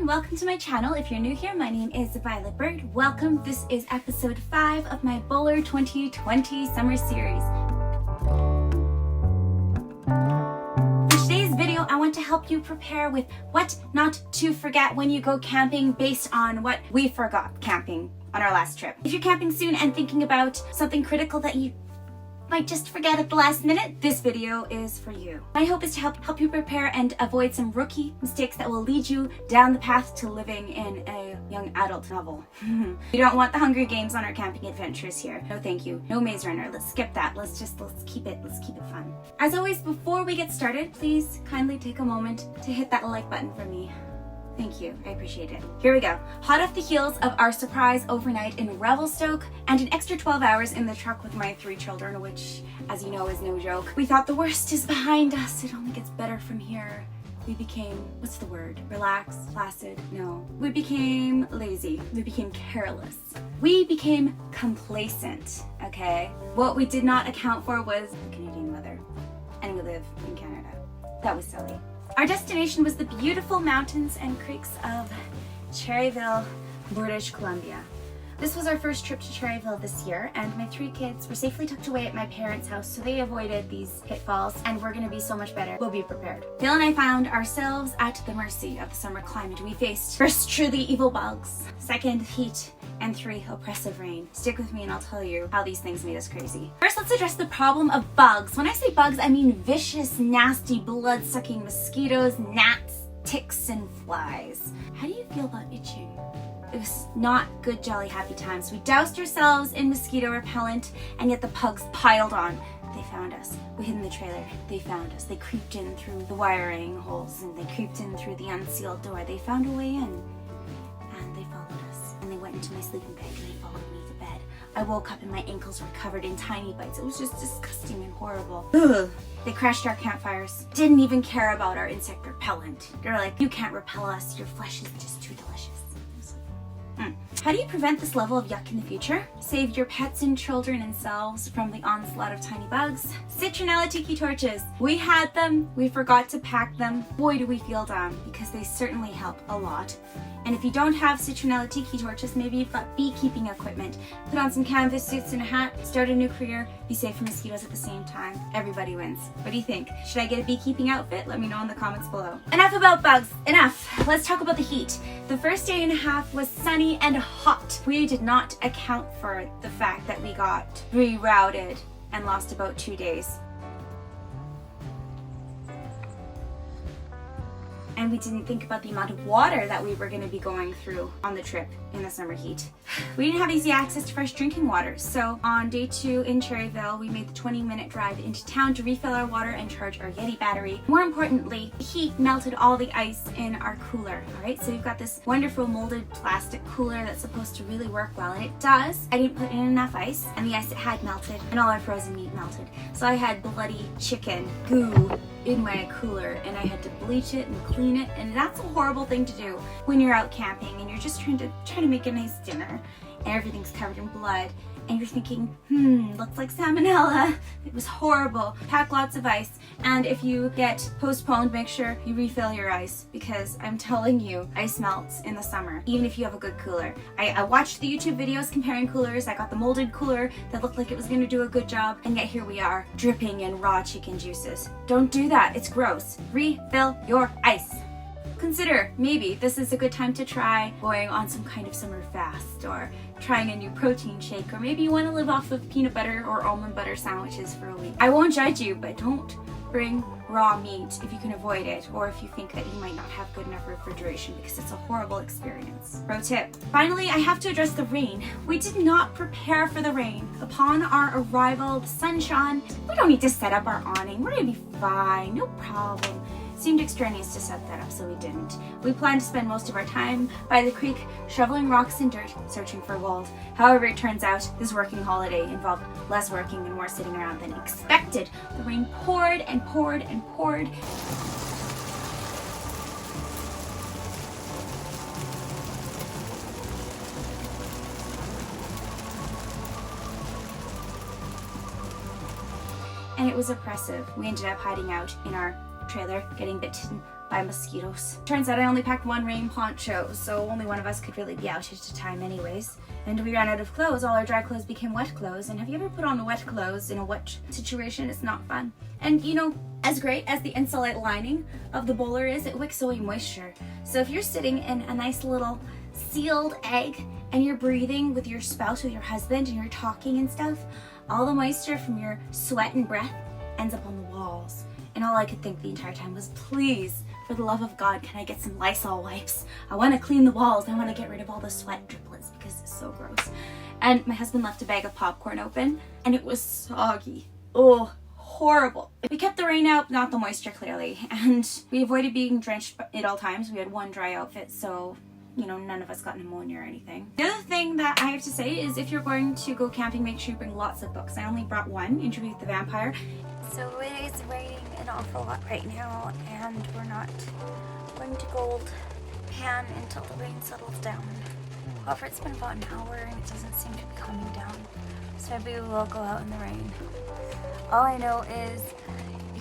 and welcome to my channel. If you're new here, my name is Violet Bird. Welcome. This is episode 5 of my Boler 2020 summer series. In today's video, I want to help you prepare with what not to forget when you go camping based on what we forgot camping on our last trip. If you're camping soon and thinking about something critical that you might just forget at the last minute, this video is for you. My hope is to help you prepare and avoid some rookie mistakes that will lead you down the path to living in a young adult novel. We don't want the Hunger Games on our camping adventures here. No thank you. No Maze Runner. Let's skip that. Let's keep it fun. As always, before we get started, please kindly take a moment to hit that like button for me. Thank you, I appreciate it. Here we go. Hot off the heels of our surprise overnight in Revelstoke and an extra 12 hours in the truck with my 3 children, which, as you know, is no joke. We thought the worst is behind us. It only gets better from here. We became, what's the word? Relaxed, placid? No. We became lazy. We became careless. We became complacent, okay? What we did not account for was the Canadian weather. And we live in Canada. That was silly. Our destination was the beautiful mountains and creeks of Cherryville, British Columbia. This was our first trip to Cherryville this year, and my 3 kids were safely tucked away at my parents' house, so they avoided these pitfalls, and we're gonna be so much better. We'll be prepared. Phil and I found ourselves at the mercy of the summer climate. We faced first truly evil bugs, second heat, and 3 oppressive rain. Stick with me and I'll tell you how these things made us crazy. First, let's address the problem of bugs. When I say bugs, I mean vicious, nasty, blood-sucking mosquitoes, gnats, ticks, and flies. How do you feel about itching? It was not good, jolly, happy times. We doused ourselves in mosquito repellent, and yet the bugs piled on. They found us. We hid in the trailer. They found us. They creeped in through the wiring holes, and they creeped in through the unsealed door. They found a way in, and they followed us. And they went into my sleeping bag, and they followed me to bed. I woke up, and my ankles were covered in tiny bites. It was just disgusting and horrible. Ugh. They crashed our campfires. Didn't even care about our insect repellent. They're like, you can't repel us. Your flesh is just too delicious. How do you prevent this level of yuck in the future? Save your pets and children and selves from the onslaught of tiny bugs. Citronella tiki torches. We had them, we forgot to pack them. Boy, do we feel down, because they certainly help a lot. And if you don't have citronella tiki torches, maybe you've got beekeeping equipment. Put on some canvas suits and a hat, start a new career, be safe from mosquitoes at the same time. Everybody wins. What do you think? Should I get a beekeeping outfit? Let me know in the comments below. Enough about bugs. Enough. Let's talk about the heat. The first day and a half was sunny and hot. We did not account for the fact that we got rerouted and lost about 2 days. And we didn't think about the amount of water that we were going to be going through on the trip in the summer heat. We didn't have easy access to fresh drinking water, so on day 2 in Cherryville, we made the 20-minute drive into town to refill our water and charge our Yeti battery. More importantly, the heat melted all the ice in our cooler, alright? So we've got this wonderful molded plastic cooler that's supposed to really work well, and it does. I didn't put in enough ice, and the ice it had melted, and all our frozen meat melted. So I had bloody chicken goo in my cooler, and I had to bleach it and clean it, and that's a horrible thing to do when you're out camping and you're just trying to make a nice dinner and everything's covered in blood and you're thinking, looks like salmonella. It was horrible. Pack lots of ice, and if you get postponed, make sure you refill your ice, because I'm telling you, ice melts in the summer, even if you have a good cooler. I watched the YouTube videos comparing coolers. I got the molded cooler that looked like it was gonna do a good job, and yet here we are, dripping in raw chicken juices. Don't do that, it's gross. Refill your ice. Consider, maybe this is a good time to try going on some kind of summer fast, or trying a new protein shake, or maybe you want to live off of peanut butter or almond butter sandwiches for a week. I won't judge you, but don't bring raw meat if you can avoid it, or if you think that you might not have good enough refrigeration, because it's a horrible experience. Pro tip. Finally, I have to address the rain. We did not prepare for the rain. Upon our arrival, the sun shone. We don't need to set up our awning. We're gonna be fine, no problem. Seemed extraneous to set that up, so we didn't. We planned to spend most of our time by the creek shoveling rocks and dirt, searching for gold. However, it turns out this working holiday involved less working and more sitting around than expected. The rain poured and poured and poured. And it was oppressive. We ended up hiding out in our trailer, getting bitten by mosquitoes. Turns out I only packed one rain poncho, so only one of us could really be out at a time anyways. And we ran out of clothes. All our dry clothes became wet clothes. And have you ever put on wet clothes in a wet situation? It's not fun. And you know, as great as the insulate lining of the Boler is, it wicks away moisture. So if you're sitting in a nice little sealed egg and you're breathing with your spouse, with your husband, and you're talking and stuff, all the moisture from your sweat and breath ends up on the walls. And all I could think the entire time was, please, for the love of God, can I get some Lysol wipes? I want to clean the walls. I want to get rid of all the sweat driplets because it's so gross. And my husband left a bag of popcorn open and it was soggy. Oh, horrible. We kept the rain out, not the moisture clearly. And we avoided being drenched at all times. We had one dry outfit, so you know, none of us got pneumonia or anything. The other thing that I have to say is if you're going to go camping, make sure you bring lots of books. I only brought one, Interview with the Vampire. So it is raining an awful lot right now, and we're not going to Gold Pan until the rain settles down. However, it's been about an hour and it doesn't seem to be coming down, so maybe we will go out in the rain. All I know is,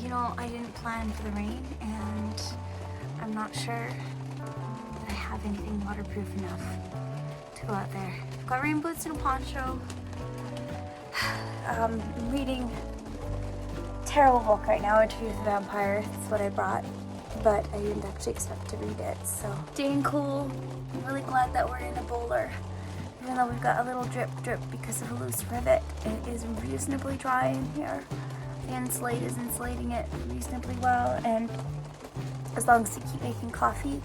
you know, I didn't plan for the rain, and I'm not sure that I have anything waterproof enough to go out there. I've got rain boots and a poncho. I'm reading a terrible book right now, Interview with the Vampire. That's what I brought, but I didn't actually expect to read it, so staying cool. I'm really glad that we're in a Boler. Even though we've got a little drip because of a loose rivet, it is reasonably dry in here. The insulate is insulating it reasonably well, and as long as we keep making coffee,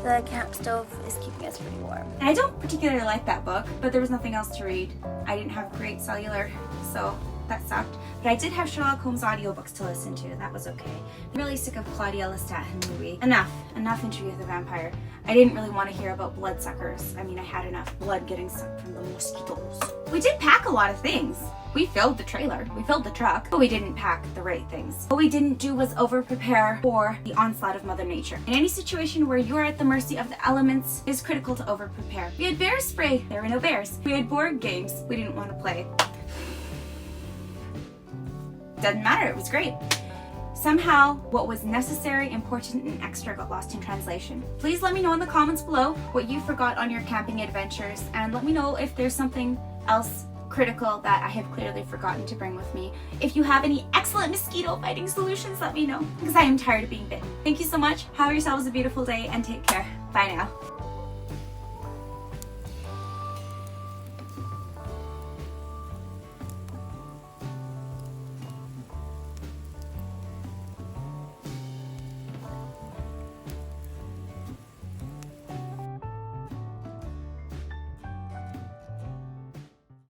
the camp stove is keeping us pretty warm. And I don't particularly like that book, but there was nothing else to read. I didn't have great cellular, so that sucked. But I did have Sherlock Holmes audiobooks to listen to. That was okay. I'm really sick of Claudia Lestat in the movie. Enough Interview with the Vampire. I didn't really want to hear about bloodsuckers. I mean, I had enough blood getting sucked from the mosquitoes. We did pack a lot of things. We filled the trailer, we filled the truck, but we didn't pack the right things. What we didn't do was over-prepare for the onslaught of Mother Nature. In any situation where you are at the mercy of the elements, it is critical to over-prepare. We had bear spray, there were no bears. We had board games, we didn't want to play. Doesn't matter, it was great. Somehow, what was necessary, important, and extra got lost in translation. Please let me know in the comments below what you forgot on your camping adventures, and let me know if there's something else critical that I have clearly forgotten to bring with me. If you have any excellent mosquito fighting solutions, let me know, because I am tired of being bitten. Thank you so much. Have yourselves a beautiful day and take care. Bye now.